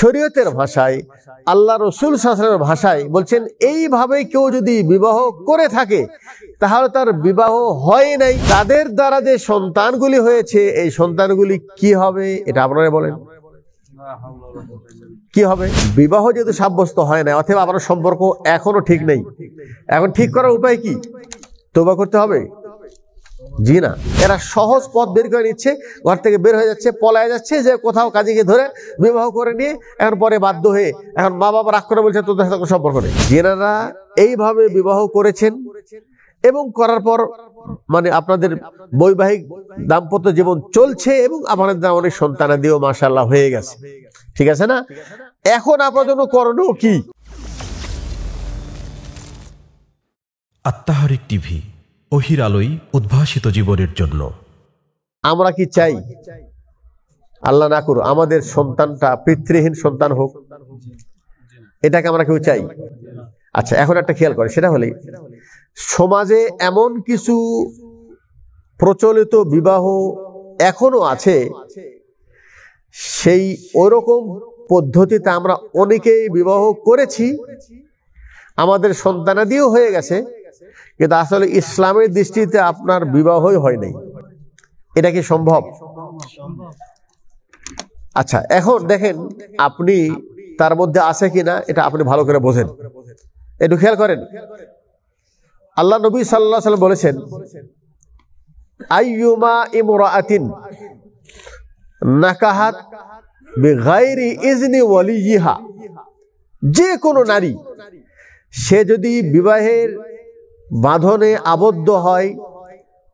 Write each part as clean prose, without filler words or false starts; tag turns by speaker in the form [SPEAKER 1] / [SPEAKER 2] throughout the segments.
[SPEAKER 1] শরীয়তের ভাষায়, আল্লাহ রসুল সাল্লাল্লাহু আলাইহি ওয়াসাল্লামের ভাষায় বলছেন, এইভাবে কেউ যদি বিবাহ করে থাকে তাহলে তার বিবাহ হয় নাই। তাদের দ্বারা যে সন্তানগুলি হয়েছে, এই সন্তানগুলি কি হবে এটা আপনারা বলেন। কি হবে? বিবাহ যেহেতু সাব্যস্ত হয় না, অথবা আপনার সম্পর্ক এখনো ঠিক নেই, এখন ঠিক করার উপায় কি? তওবা করতে হবে? জি না, এরা সহজ পথ বের করে নিচ্ছে, ঘর থেকে বের হয়ে যাচ্ছে, পলায় যাচ্ছে, যে কোথাও কাজীকে ধরে বিবাহ করে নিয়ে এখন পরে বাধ্য হয়ে এখন মা বাবা রাগ করে বলছে তোদের সাথে কোনো সম্পর্ক নেই। যেনারা এইভাবে বিবাহ করেছেন এবং করার পর মানে আপনাদের বৈবাহিক দাম্পত্য জীবন চলছে এবং আপনাদের অনেক সন্তানাদিও মাশাআল্লাহ হয়ে গেছে, ঠিক আছে না? এখন আপনার জন্য করণীয় কি?
[SPEAKER 2] আত্মাহারিক টিভি, ওহির আলোয় উদ্ভাসিত জীবনের জন্য।
[SPEAKER 1] আমরা কি চাই আল্লাহ না করুক আমাদের সন্তানটা পিতৃহীন সন্তান হোক? এটাকে আমরা কেউ চাই? আচ্ছা, এখন একটা খেয়াল করে, সেটা হলে সমাজে এমন কিছু প্রচলিত বিবাহ এখনো আছে, সেই ওরকম পদ্ধতিতে আমরা অনেকেই বিবাহ করেছি, আমাদের সন্তানাদিও হয়ে গেছে, কিন্তু আসলে ইসলামের দৃষ্টিতে আপনার বিবাহই হয় নাই। এটা কি সম্ভব? আচ্ছা, এখন দেখেন আপনি তার মধ্যে আছে কিনা এটা আপনি ভালো করে বোঝেন, একটু খেয়াল করেন। আল্লাহ নবী সাল্লাল্লাহু আলাইহি ওয়াসাল্লাম বলেছেন, আইয়ুমা ইমরাআতিন নাকাহাত বিগাইরি ইজনি ওয়ালিয়িহা, যে কোনো নারী সে যদি বিবাহের বাঁধনে আবদ্ধ হয়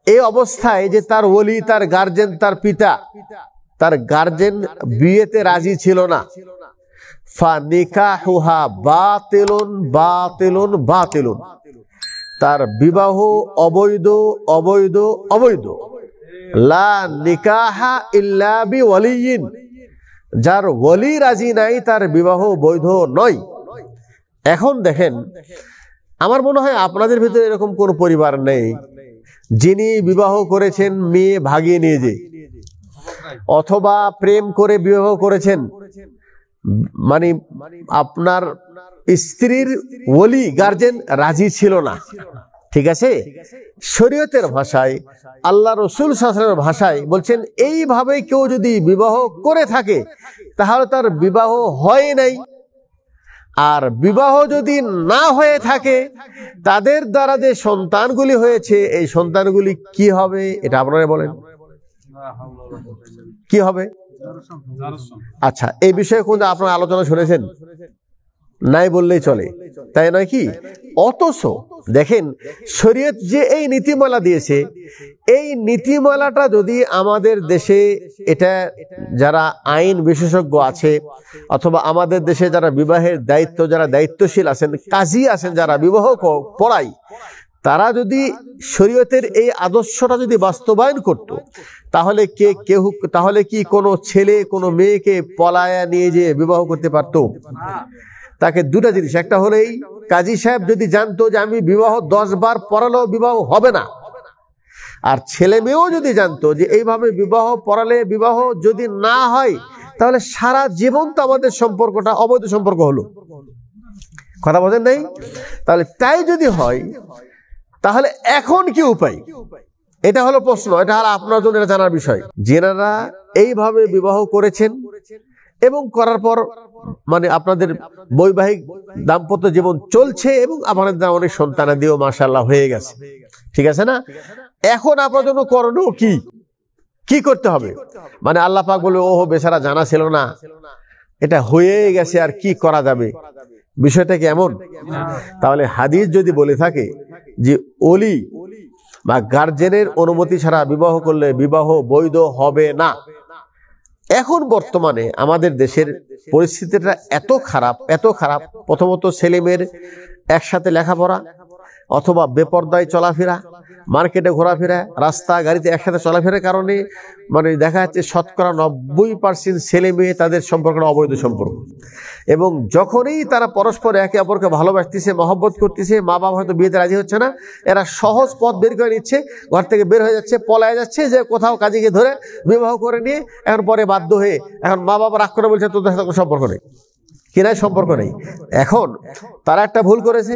[SPEAKER 1] এই অবস্থায় যে তার ওলি, তার গার্জেন, তার পিতা, তার গার্জেন বিয়েতে রাজি ছিল না, ফানিকাহুহা বাতিলুন বাতিলুন বাতিলুন, তার বিবাহ অবৈধ অবৈধ অবৈধ। লা নিকাহা ইল্লা বিওয়ালিয়িন, যার ওলি রাজি নাই তার বিবাহ বৈধ নয়। এখন দেখেন, আমার মনে হয় আপনাদের ভিতরে এরকম কোন পরিবার নেই যিনি বিবাহ করেছেন মেয়ে ভাগিয়ে নিয়ে যে, অথবা প্রেম করে বিবাহ করেছেন, মানে আপনার স্ত্রীর ওলি গার্জেন রাজি ছিল না, ঠিক আছে? শরীয়তের ভাষায়, আল্লাহ রসুল সাল্লাল্লাহু আলাইহি ওয়াসাল্লামের ভাষায় বলছেন, এইভাবে কেউ যদি বিবাহ করে থাকে তাহলে তার বিবাহ হয় নাই। আর বিবাহ যদি না হয়ে থাকে তাদের দ্বারা যে সন্তানগুলি হয়েছে, এই সন্তানগুলি কি হবে এটা আপনারা বলেন। কি হবে? আচ্ছা, এই বিষয়ে কোন আপনারা আলোচনা শুনেছেন? নাই বললেই চলে, তাই নয় কি? অথচ দেখেন শরীয়ত যে এই নীতিমালা দিয়েছে, এই নীতিমালাটা যদি আমাদের দেশে, এটা যারা আইন বিশেষজ্ঞ আছে অথবা আমাদের দেশে যারা বিবাহের দায়িত্ব, যারা দায়িত্বশীল আছেন, কাজী আছেন, যারা বিবাহ পড়ায়, তারা যদি শরীয়তের এই আদর্শটা যদি বাস্তবায়ন করত, তাহলে কি কোনো ছেলে কোনো মেয়েকে পলায়া নিয়ে যে বিবাহ করতে পারত? তাকে দুটা জিনিস, একটা হলেই কাজী সাহেব যদি জানতো যে আমি বিবাহ 10 বার পড়ালেও বিবাহ হবে না, আর ছেলে মেয়েও যদি জানতো যে এইভাবে বিবাহ পড়ালে বিবাহ যদি না হয় তাহলে সারা জীবন তো আমাদের সম্পর্কটা অবৈধ সম্পর্ক হলো। কথা বলেন নাই? তাহলে তাই যদি হয় তাহলে এখন কি উপায়? এটা হলো প্রশ্ন, এটা হলো আপনার জন্য এটা জানার বিষয়। যেনারা এইভাবে বিবাহ করেছেন এবং করার পর মানে আপনাদের বৈবাহিক দাম্পত্য জীবন চলছে এবং আপনাদের অনেক সন্তানাদিও মাশাআল্লাহ হয়ে গেছে, ঠিক আছে না? এখন আপনার জন্য করণীয় কি? কি করতে হবে? মানে আল্লাহ পাক বলে, ওহো বেচারা জানা ছিল না, এটা হয়ে গেছে, আর কি করা যাবে? বিষয়টা কি এমন? তাহলে হাদিস যদি বলে থাকে যে ওলি বা গার্জেনের অনুমতি ছাড়া বিবাহ করলে বিবাহ বৈধ হবে না, এখন বর্তমানে আমাদের দেশের পরিস্থিতিটা এত খারাপ, এত খারাপ। প্রথমত ছেলে মেয়ের একসাথে লেখাপড়া অথবা বেপরদায় চলাফেরা, মার্কেটে ঘোরাফেরা, রাস্তা গাড়িতে একসাথে চলাফেরার কারণে মানে দেখা যাচ্ছে 90% ছেলে মেয়ে তাদের সম্পর্কটা অবৈধ সম্পর্ক। এবং যখনই তারা পরস্পর একে অপরকে ভালোবাসতেছে, মহব্বত করতেছে, মা বাবা হয়তো বিয়েতে রাজি হচ্ছে না, এরা সহজ পথ বের করে নিচ্ছে, ঘর থেকে বের হয়ে যাচ্ছে, পলায় যাচ্ছে, যে কোথাও কাজীকে ধরে বিবাহ করে নিয়ে এখন পরে বাধ্য হয়ে এখন মা বাবা রাগ করে বলছে তোদের সাথে কোনো সম্পর্ক নেই, কিনাই সম্পর্ক নেই। এখন তারা একটা ভুল করেছে,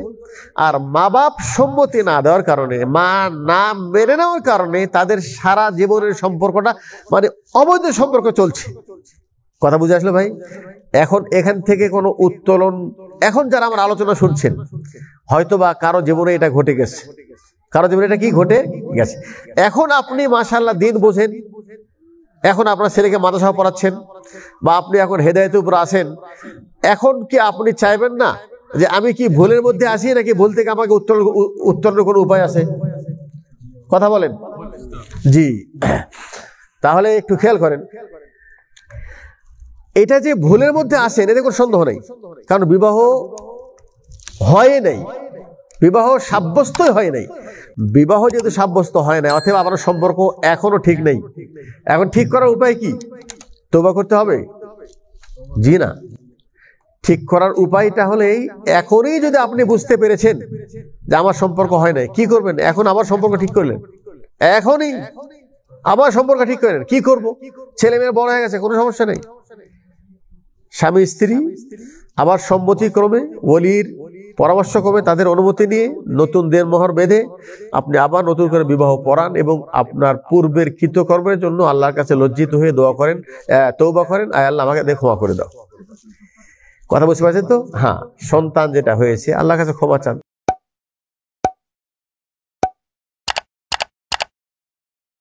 [SPEAKER 1] আর মা বাপ সম্মতি না দেওয়ার কারণে, মা না মেনে নেওয়ার কারণে তাদের সারা জীবনের সম্পর্কটা মানে অবৈধ সম্পর্ক চলছে। কথা বুঝে আসলো ভাই? এখন এখান থেকে কোনো উত্তোলন, এখন যারা আমার আলোচনা শুনছেন হয়তোবা কারো জীবনে এটা ঘটে গেছে, কারো জীবনে এটা কি ঘটে গেছে। এখন আপনি মাশাআল্লাহ দিন বোঝেন, এখন আপনার ছেলেকে মাদ্রাসা পড়াচ্ছেন, বা আপনি এখন হেদায়েতের উপর আছেন, এখন কি আপনি চাইবেন না যে আমি কি ভুলের মধ্যে আছি, নাকি ভুল থেকে আমাকে উত্তরণের কোনো উপায় আছে? কথা বলেন। জি, তাহলে একটু খেয়াল করেন, এটা যে ভুলের মধ্যে আছেন এতে কোনো সন্দেহ নেই, কারণ বিবাহ হয় নাই, বিবাহ সাব্যস্তই হয় নাই। বিবাহ যেহেতু সাব্যস্ত হয় না, অথবা আপনার সম্পর্ক এখনো ঠিক নেই, এখন ঠিক করার উপায় কি? তওবা করতে হবে? জি না, ঠিক করার উপায়টা হলেই, এখনই যদি আপনি বুঝতে পেরেছেন যে আমার সম্পর্ক হয় নাই, কি করবেন? এখন আবার সম্পর্ক ঠিক করলেন, এখনই আবার সম্পর্ক ঠিক করলেন, কি করব? ছেলে মেয়ে বড় হয়ে গেছে, কোনো সমস্যা নেই, স্বামী স্ত্রী আবার সম্মতিক্রমে, ওলির পরামর্শক্রমে, তাদের অনুমতি নিয়ে নতুন দেড়মোহর বেঁধে আপনি আবার নতুন করে বিবাহ পড়ান, এবং আপনার পূর্বের কৃতকর্মের জন্য আল্লাহর কাছে লজ্জিত হয়ে দোয়া করেন, তওবা করেন, আয় আল্লাহ আমাকে ক্ষমা করে দাও। কথা বুঝতে পারছেন তো? হ্যাঁ, সন্তান যেটা হয়েছে আল্লাহর কাছে ক্ষমা চান।